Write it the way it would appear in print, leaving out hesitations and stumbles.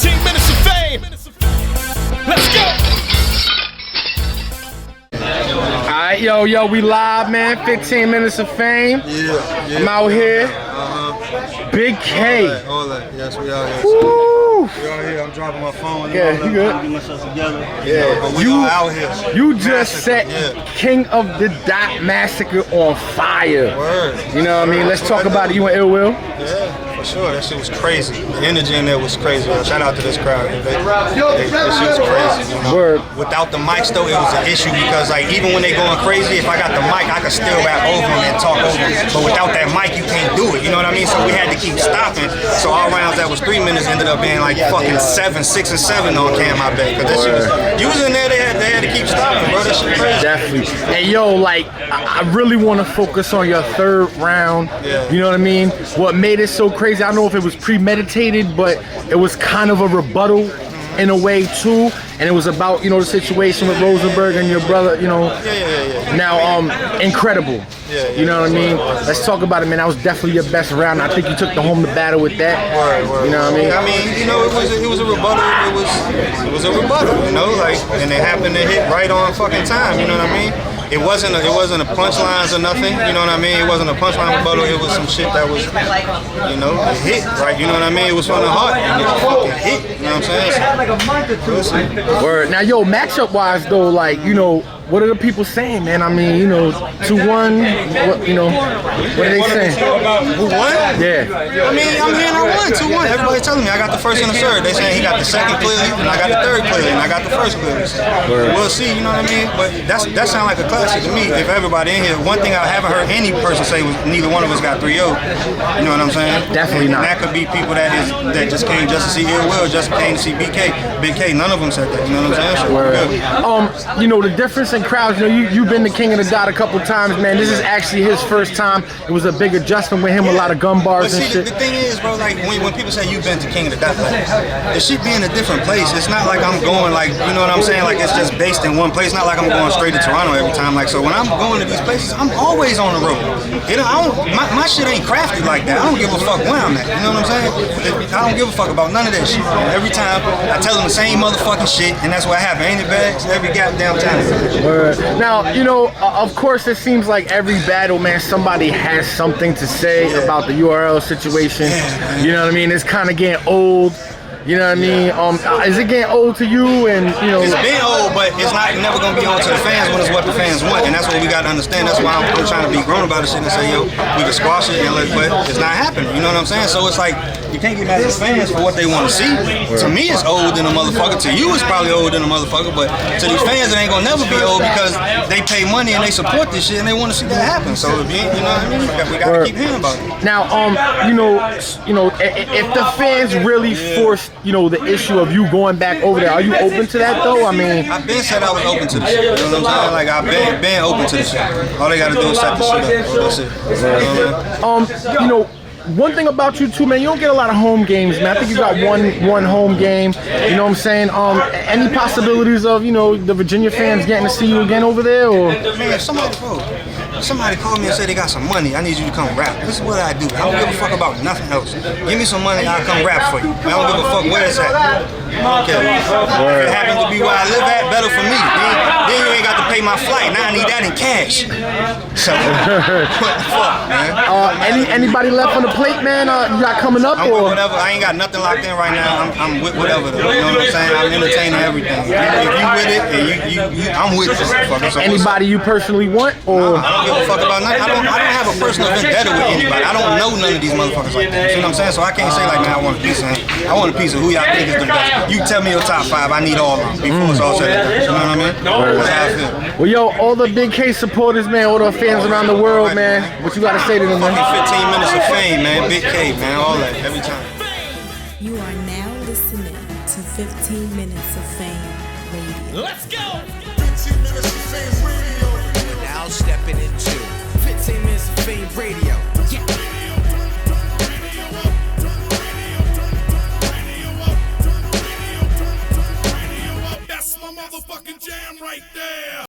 15 minutes of fame. Let's go. Alright, yo, we live, man. 15 minutes of fame. Yeah. I'm out here. Big K. All that. Yes, we out here. Woo! We out here. I'm dropping my phone. Yeah, you good? Getting myself together. Yeah, but we are out here. You just set Yeah. King of the Dot Massacre on fire. Word. You know what I mean? Let's talk about it. You and Ill Will? Yeah, for sure. That shit was crazy. The energy in there was crazy. Shout out to this crowd. That shit was crazy. You know? Word. Without the mics, though, it was an issue because, like, even when they going crazy, if I got the mic, I could still rap over them and talk over them. But without that mic, you can't do it. You know what I mean? So we had to keep stopping. So our rounds that was 3 minutes ended up being like fucking 7, 6, and 7 on cam, I bet. Because that shit was, you was in there, they had to keep stopping, bro. That shit crazy. Definitely. And yo, like, I really want to focus on your third round. Yeah. You know what I mean? What made it so crazy, I don't know if it was premeditated, but it was kind of a rebuttal in a way too. And it was about, you know, the situation with Rosenberg and your brother, you know. Yeah. Now, incredible. Yeah. You know what I mean? Let's talk about it, man. That was definitely your best round. I think you took the home to battle with that. Word. You know what I mean? I mean, you know, it was a rebuttal. It was a rebuttal, you know, like, and it happened to hit right on fucking time. You know what I mean? It wasn't a punchlines or nothing. You know what I mean? It wasn't a punchline rebuttal. It was some shit that was, you know, it hit right. You know what I mean? It was from the heart. And it fucking hit. You know what I'm saying? Word. Now, yo, matchup wise though, like, you know, what are the people saying, man? I mean, you know, 2-1. What, you know, what are they saying? Who won? Yeah. I mean, I'm hearing I won 2-1. Everybody's telling me I got the first and the third. They saying he got the second clearly, and I got the third clearly, and I got the first clearly. We'll see. You know what I mean? But that sounds like a classic to me. If everybody in here, one thing I haven't heard any person say was neither one of us got 3-0. You know what I'm saying? Definitely not. And that could be people that just came just to see Ill Will, just came to see Big K. None of them said that. You know what I'm saying? So you know, the difference in crowds, you know, you've been the King of the Dot a couple times, man. This is actually his first time. It was a big adjustment with him, a lot of gun bars and shit. The thing is, bro, like when people say you've been to King of the Dot, like, the shit be in a different place. It's not like I'm going, like, you know what I'm saying? Like, it's just based in one place. Not like I'm going straight to Toronto every time. Like, so when I'm going to these places, I'm always on the road. You know, my shit ain't crafted like that. I don't give a fuck where I'm at. You know what I'm saying? I don't give a fuck about none of that shit. Every time I tell them the same motherfucking shit, and that's what happened. Ain't it, Bags? Every goddamn time. Now, you know, of course, it seems like every battle, man, somebody has something to say about the URL situation. You know what I mean? It's kind of getting old. You know what I mean? Is it getting old to you? And you know, it's been old, but it's never gonna be old to the fans when it's what the fans want, and that's what we gotta understand. That's why I'm trying to be grown about this shit and say, yo, we can squash it, but it's not happening. You know what I'm saying? So it's like you can't get mad at the fans for what they want to see. To me, it's old than a motherfucker. To you, it's probably old than a motherfucker. But to these fans, it ain't gonna never be old because they pay money and they support this shit and they want to see that happen. So you know what I mean? We gotta keep hearing about it. Now, you know, if the fans really force, you know, the issue of you going back over there, are you open to that though? I mean, I've been said I was open to the shit. You know what I'm saying? Like I've been open to the shit. All they gotta do is set the shit up. That's it. You know, one thing about you too, man, you don't get a lot of home games, man. I think you got one home game. You know what I'm saying? Any possibilities of, you know, the Virginia fans getting to see you again over there, or? Man, if somebody called me and said they got some money, I need you to come rap. This is what I do. I don't give a fuck about nothing else. Give me some money, I'll come rap for you. I don't give a fuck where it's at. Okay. If it happens to be where I live at, better for me. Then you ain't got to pay my flight. Now I need that in cash. So, what the fuck, man? Anybody left on the plate, man? You got coming up, I'm or? with whatever. I ain't got nothing locked in right now. I'm with whatever, though. You know what I'm saying? I'm entertaining everything. If you with it, and I'm with it. So anybody you personally want, or? I don't give a fuck about nothing. I don't have a personal vendetta with anybody. I don't know none of these motherfuckers like that. You see what I'm saying? So I can't say like, man, I want a piece of him. I want a piece of who y'all think is the best. You tell me your top 5. I need all of them before it's all said and done. You know what I mean? That's how I feel. Well, yo, all the Big K supporters, man, all the fans around the world, man. What you got to say to them, man? Fucking 15 minutes of fame, man. Big K, man. All that, every time. You are now listening to 15 Minutes of Fame Radio. Let's go. 15 Minutes of Fame Radio. We're now stepping into 15 Minutes of Fame Radio.